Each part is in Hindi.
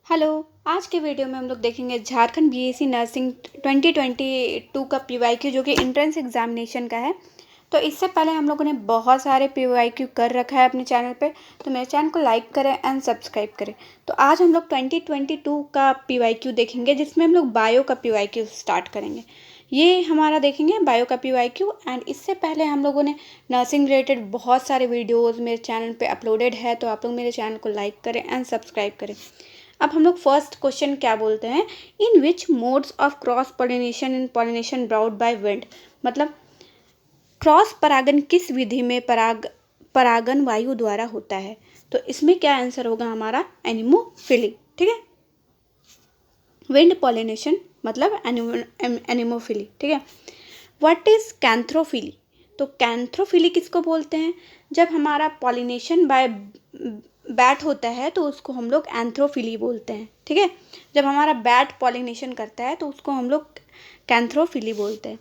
हेलो। आज के वीडियो में हम लोग देखेंगे झारखंड बीएससी नर्सिंग 2022 का पीवाईक्यू जो कि एंट्रेंस एग्जामिनेशन का है। तो इससे पहले हम लोगों ने बहुत सारे पीवाईक्यू कर रखा है अपने चैनल पे, तो मेरे चैनल को लाइक करें एंड सब्सक्राइब करें। तो आज हम लोग 2022 का पीवाईक्यू देखेंगे, जिसमें हम लोग बायो का पीवाईक्यू स्टार्ट करेंगे। ये हमारा देखेंगे बायो का पीवाईक्यू। एंड इससे पहले हम लोगों ने नर्सिंग रिलेटेड बहुत सारे वीडियोज़ मेरे चैनल पर अपलोडेड है, तो आप लोग मेरे चैनल को लाइक करें एंड सब्सक्राइब करें। अब हम लोग फर्स्ट क्वेश्चन क्या बोलते हैं, in which modes of cross pollination in pollination brought by wind. मतलब क्रॉस परागन किस विधि में परागन वायु द्वारा होता है। तो इसमें क्या आंसर होगा हमारा, एनिमोफिली। ठीक है, विंड पॉलिनेशन मतलब एनिमोफिली। ठीक है, व्हाट इज कैंथ्रोफिली। तो कैंथ्रोफिली किसको बोलते हैं, जब हमारा पॉलिनेशन बाय बैट होता है तो उसको हम लोग एंथ्रोफिली बोलते हैं। ठीक है, जब हमारा बैट पॉलिनेशन करता है तो उसको हम लोग कैंथ्रोफिली बोलते हैं।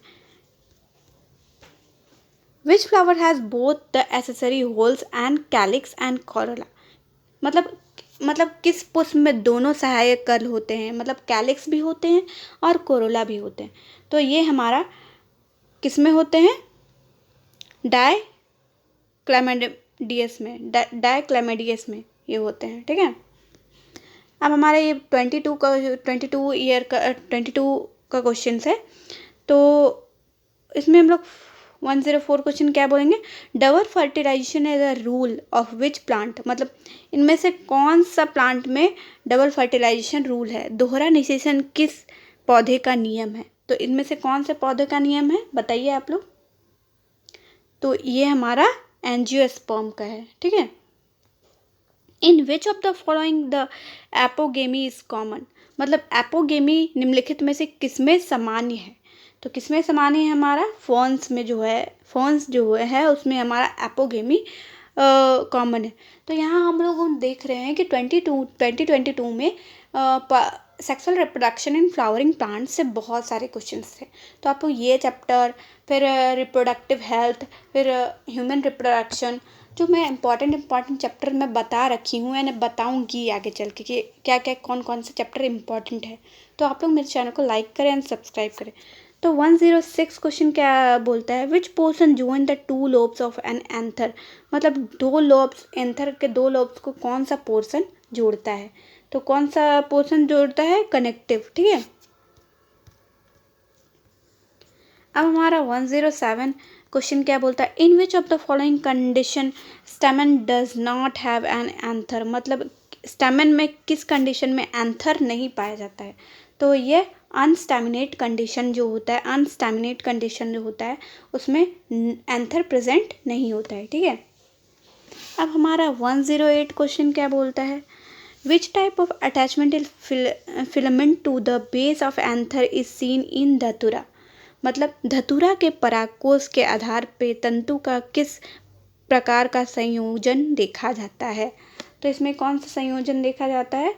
विच flower has both the accessory holes and calyx and Corolla. मतलब किस पुष्प में दोनों सहायक कल होते हैं, मतलब कैलिक्स भी होते हैं और कोरोला भी होते हैं। तो ये हमारा किस में होते हैं, डाइक्लैमिडियस में ये होते हैं। ठीक है, अब हमारे ये 22 का क्वेश्चन है। तो इसमें हम लोग 104 क्वेश्चन क्या बोलेंगे, double fertilization is a rule of which plant. मतलब इनमें से कौन सा प्लांट में डबल फर्टिलाइजेशन रूल है, दोहरा निषेचन किस पौधे का नियम है। तो इनमें से कौन से पौधे का नियम है बताइए आप लोग। तो ये हमारा एंजियोस्पर्म का है। ठीक है, in which of the following the apogamy is common. मतलब एपोगेमी निम्नलिखित में से किसमें सामान्य है। तो किसमें सामान्य है, हमारा फॉन्स जो है उसमें हमारा एपोगेमी कॉमन है। तो यहाँ हम लोग देख रहे हैं कि 2022 में sexual reproduction in flowering plant से बहुत सारे क्वेश्चंस थे। तो आपको ये चैप्टर, फिर रिप्रोडक्टिव हेल्थ, फिर ह्यूमन रिप्रोडक्शन, जो मैं इम्पॉर्टेंट चैप्टर मैं बता रखी हूँ, यानी बताऊँगी आगे चल के कि क्या क्या कौन कौन से चैप्टर इम्पॉर्टेंट है। तो आप लोग मेरे चैनल को लाइक करें एंड सब्सक्राइब करें। तो 106 क्वेश्चन क्या बोलता है, which portion join the two lobes of an anther. मतलब दो लोब्स, एंथर के दो लोब्स को कौन सा पोर्सन जोड़ता है। तो कौन सा पोर्सन जोड़ता है, कनेक्टिव। ठीक है, अब हमारा 107 क्वेश्चन क्या बोलता है, in which of the following condition stamen does not have an anther. मतलब स्टेमन में किस कंडीशन में एंथर नहीं पाया जाता है। तो ये अनस्टेमिनेट कंडीशन जो होता है उसमें एंथर प्रेजेंट नहीं होता है। ठीक है, अब हमारा 108 क्वेश्चन क्या बोलता है, which type of attachment filament to the base of anther is seen in datura. मतलब धतूरा के परागकोश के आधार पे तंतु का किस प्रकार का संयोजन देखा जाता है। तो इसमें कौन सा संयोजन देखा जाता है,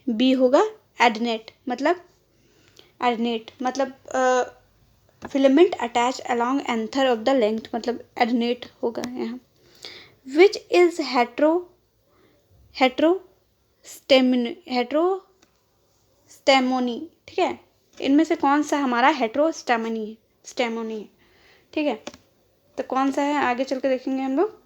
बी होगा एडनेट। मतलब filament attach along anther of the length, मतलब एडनेट होगा यहाँ। Which is heterostemony. ठीक है, इनमें से कौन सा हमारा हेट्रोस्टेमोनी है। ठीक है, तो कौन सा है आगे चल के देखेंगे हम लोग।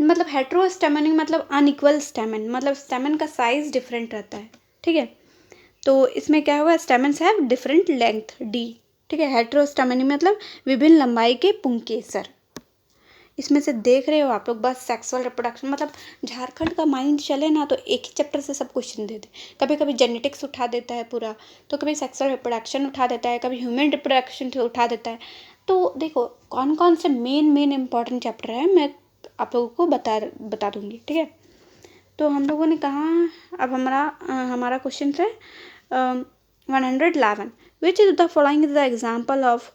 मतलब हेट्रोस्टेमनी मतलब अनइक्वल स्टेमन, मतलब स्टेमन का साइज डिफरेंट रहता है। ठीक है, तो इसमें क्या होगा, stamens have different length D. ठीक है, हेट्रोस्टेमनी मतलब विभिन्न लंबाई के पुंकेसर। इसमें से देख रहे हो आप लोग, बस सेक्सुअल रिप्रोडक्शन, मतलब झारखंड का माइंड चले ना तो एक ही चैप्टर से सब क्वेश्चन दे दे। कभी कभी जेनेटिक्स उठा देता है पूरा, तो कभी सेक्सुअल रिप्रोडक्शन उठा देता है, कभी ह्यूमन रिप्रोडक्शन उठा देता है। तो देखो कौन कौन से मेन इंपॉर्टेंट चैप्टर है, मैं आप लोगों को बता दूंगी। ठीक है, तो हम लोगों ने कहा, अब हमारा क्वेश्चन है 111, which is the following is the example of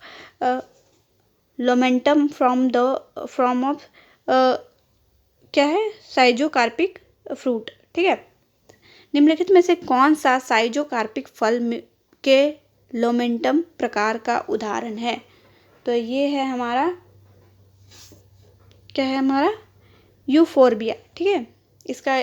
lomentum from of क्या है, साइजोकार्पिक फ्रूट। ठीक है, निम्नलिखित में से कौन सा साइजोकार्पिक फल के लोमेंटम प्रकार का उदाहरण है। तो ये है हमारा, क्या है हमारा, यूफोर्बिया, ठीक है, इसका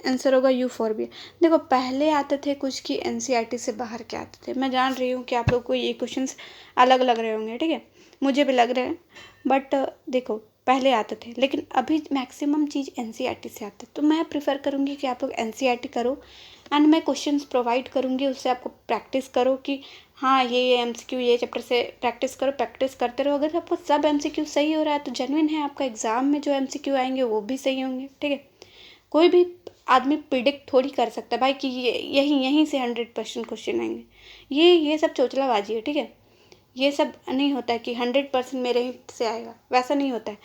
आंसर होगा यूफोर्बिया। देखो पहले आते थे कुछ कि एनसीईआरटी से बाहर के आते थे, मैं जान रही हूँ कि आप लोग को ये क्वेश्चंस अलग लग रहे होंगे, ठीक है, मुझे भी लग रहे हैं, बट देखो पहले आते थे, लेकिन अभी मैक्सिमम चीज़ एनसीईआरटी से आते हैं, तो मैं प्रिफर करूँगी कि आप लोग एनसीईआरटी करो एंड मैं क्वेश्चंस प्रोवाइड करूँगी, उससे आपको प्रैक्टिस करो कि हाँ ये एमसीक्यू ये चैप्टर से प्रैक्टिस करो, प्रैक्टिस करते रहो। अगर आपको सब एमसीक्यू सही हो रहा है तो जेन्युइन है, आपका एग्ज़ाम में जो एमसीक्यू आएंगे वो भी सही होंगे, ठीक है। कोई भी आदमी प्रिडिक्ट थोड़ी कर सकता है भाई कि ये यहीं से 100% क्वेश्चन आएंगे, ये सब चोचलाबाजी है, ठीक है। ये सब नहीं होता है कि 100% मेरे ही से आएगा, वैसा नहीं होता है।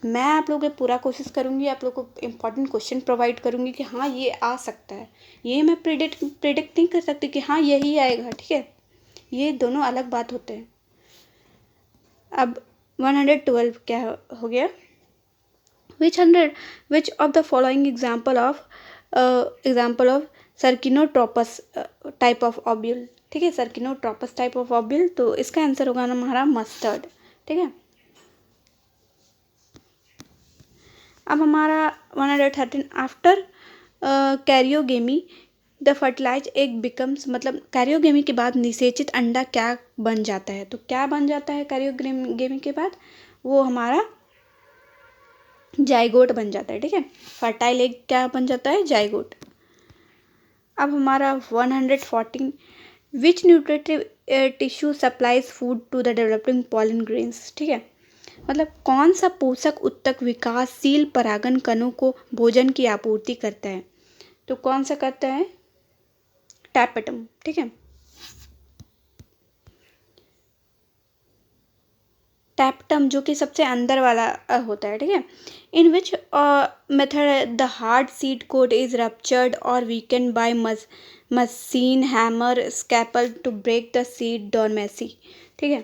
मैं आप लोगों की पूरा कोशिश करूँगी, आप लोग को इम्पॉर्टेंट क्वेश्चन प्रोवाइड करूँगी कि हाँ ये आ सकता है, ये मैं प्रिडिक्ट नहीं कर सकती कि हाँ यही आएगा, ठीक है, ये दोनों अलग बात होते हैं। अब 112 क्या हो गया, which of the following example of circinotropous type of ovule, ठीक है, सर्किनोट्रोपस टाइप ऑफ ओब्यूल, तो इसका आंसर होगा ना हमारा मस्टर्ड, ठीक है। अब हमारा 113 after karyogamy the fertilize egg becomes, मतलब कैरियोगेमी के बाद निषेचित अंडा क्या बन जाता है, तो क्या बन जाता है कैरियोगेमी के बाद, वो हमारा जाइगोट बन जाता है, ठीक है। फर्टाइल एग क्या बन जाता है, जाइगोट। अब हमारा 114 which nutritive tissue supplies food to the developing pollen grains, ठीक है, मतलब कौन सा पोषक उत्तक विकासशील परागन कणों को भोजन की आपूर्ति करता है, तो कौन सा करता है, टैपेटम, ठीक है। टैप्टम जो कि सबसे अंदर वाला होता है, ठीक है। In which method the hard seed coat is ruptured और weakened by machine hammer scalpel to break the seed dormancy, ठीक है।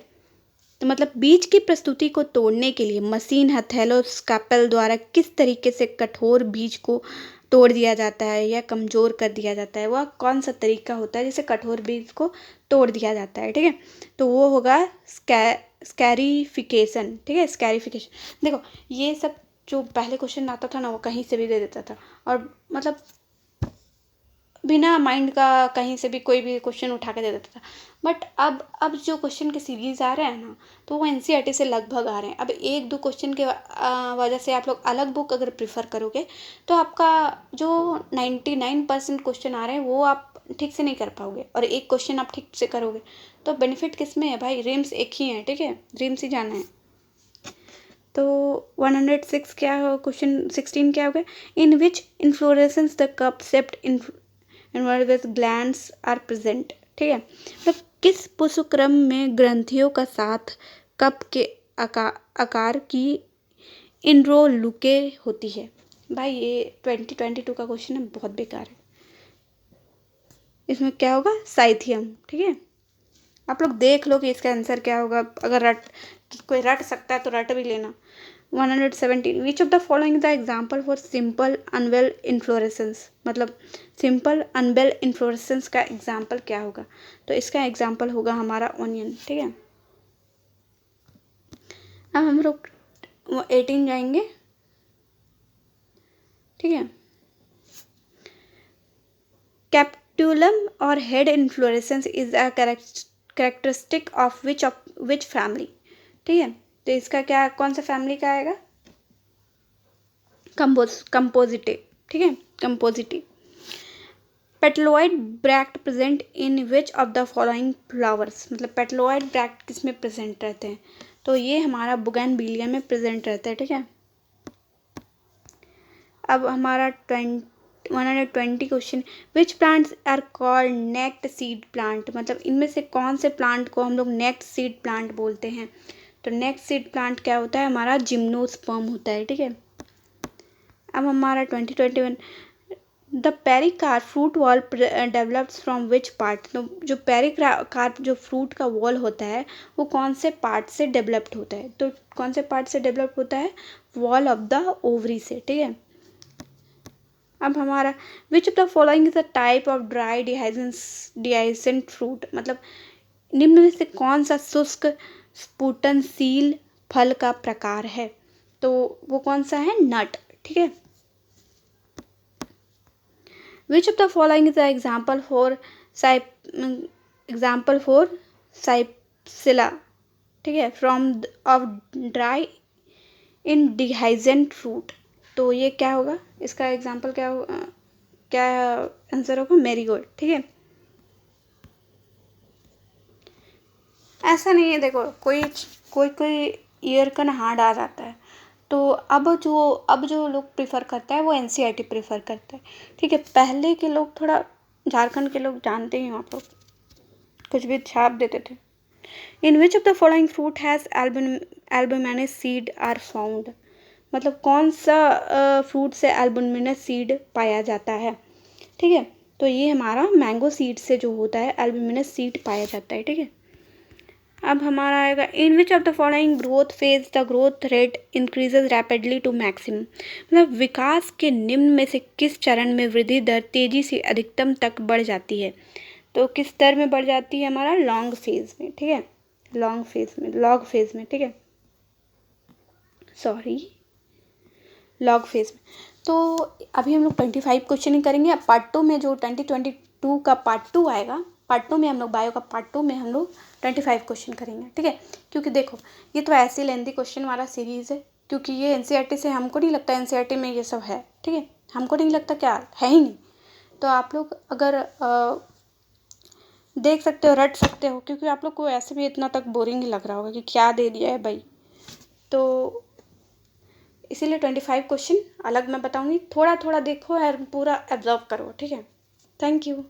तो मतलब बीज की प्रस्तुति को तोड़ने के लिए मशीन हथेलो स्कैपल द्वारा किस तरीके से कठोर बीज को तोड़ दिया जाता है या कमज़ोर कर दिया जाता है, वह कौन सा तरीका होता है जिसे कठोर बीज को तोड़ दिया जाता है, ठीक है, तो वो होगा स्कैरिफिकेशन, ठीक है, स्कैरिफिकेशन। देखो ये सब जो पहले क्वेश्चन आता था ना वो कहीं से भी दे देता था, और मतलब बिना माइंड का कहीं से भी कोई भी क्वेश्चन उठा के दे देता था, बट अब जो क्वेश्चन के सीरीज आ रहे हैं ना तो वो एनसीईआरटी से लगभग आ रहे हैं। अब एक दो क्वेश्चन के वजह से आप लोग अलग बुक अगर प्रिफर करोगे तो आपका जो 99% क्वेश्चन आ रहे हैं वो आप ठीक से नहीं कर पाओगे, और एक क्वेश्चन आप ठीक से करोगे, तो बेनिफिट किस में है भाई, रिम्स एक ही है, ठीक है, रिम्स ही जाना है। तो 106 क्या हो, क्वेश्चन 16 क्या हो गया, in which inflorescence the cup shaped inverse glands are present, ठीक है, मतलब किस पुष्पक्रम में ग्रंथियों का साथ कप के आकार की इनरोलुके होती है। भाई ये 2022 का क्वेश्चन है, बहुत बेकार है, इसमें क्या होगा, साइथियम, ठीक है। आप लोग देख लो कि इसका आंसर क्या होगा, अगर कोई रट सकता है तो रट भी लेना। 117 which of the following the example for simple umbel inflorescence, मतलब सिंपल अनवेल इन्फ्लोरेसेंस का एग्जाम्पल क्या होगा, तो इसका एग्जाम्पल होगा हमारा ऑनियन, ठीक है। अब हम लोग 18 जाएंगे, ठीक है। कैप्टुलम और head inflorescence is a characteristic of which family, ठीक है, तो इसका क्या कौन सा फैमिली का आएगा, कंपोजिटिव, ठीक है, compositive. Petaloid bract present in which of the following flowers, मतलब पेटलोइड ब्रैक्ट किस में प्रेजेंट रहते हैं, तो ये हमारा बुगेनविलिया में प्रेजेंट रहता है, ठीक है। अब हमारा 120 question, which plants are called naked seed plant, मतलब इनमें से कौन से प्लांट को हम लोग नेक्ड सीड प्लांट बोलते हैं, तो नेक्स्ट सीड प्लांट क्या होता है, हमारा जिम्नोस्पर्म होता है, ठीक है। अब हमारा 2021 the pericarp fruit wall develops from which part, तो जो पेरिकार्प जो फ्रूट का वॉल होता है वो कौन से पार्ट से डेवलप्ड होता है, तो कौन से पार्ट से डेवलप होता है, वॉल ऑफ द ओवरी से, ठीक है। अब हमारा which of the following is a type of dry dehiscent fruit, मतलब निम्न में से कौन सा शुष्क स्पुटनशील फल का प्रकार है, तो वो कौन सा है, नट, ठीक है। Which of the following is the example for cypsela, ठीक है, from of dry indehiscent fruit. तो ये क्या होगा, इसका एग्जाम्पल क्या होगा, क्या आंसर होगा, मैरीगोल्ड, ठीक है। ऐसा नहीं है, देखो कोई कोई कोई ईयर का ना हार्ड आ जाता है, तो अब जो लोग प्रिफर करता है वो एनसीईआरटी प्रिफर करता है, ठीक है। पहले के लोग थोड़ा, झारखंड के लोग जानते ही हो आप लोग, कुछ भी छाप देते थे। In which of the following fruit has albuminous seed are found, मतलब कौन सा फ्रूट से एल्बुमिनस सीड पाया जाता है, ठीक है। तो ये हमारा मैंगो सीड से जो होता है एल्बुमिनस सीड पाया जाता है, ठीक है। अब हमारा आएगा, in which of the following growth phase the growth rate increases rapidly to maximum, मतलब विकास के निम्न में से किस चरण में वृद्धि दर तेजी से अधिकतम तक बढ़ जाती है। तो किस दर में बढ़ जाती है, हमारा लॉन्ग फेज में, ठीक है, लॉग फेज में, ठीक है, सॉरी, लॉग फेज में। तो अभी हम लोग 25 क्वेश्चन ही करेंगे। अब पार्ट 2 में जो 2022 का पार्ट 2 आएगा, पार्ट 2 में हम लोग बायो का पार्ट 2 में हम लोग 25 क्वेश्चन करेंगे, ठीक है। क्योंकि देखो ये तो ऐसे लेंथी क्वेश्चन वाला सीरीज़ है, क्योंकि ये एनसीईआरटी से, हमको नहीं लगता एनसीईआरटी में ये सब है, ठीक है, हमको नहीं लगता, क्या है ही नहीं। तो आप लोग अगर देख सकते हो, रट सकते हो, क्योंकि आप लोग को ऐसे भी इतना तक बोरिंग ही लग रहा होगा कि क्या दे दिया है भाई। तो इसीलिए 25 क्वेश्चन अलग मैं बताऊंगी, थोड़ा थोड़ा देखो और पूरा एब्जॉर्व करो, ठीक है। Thank you.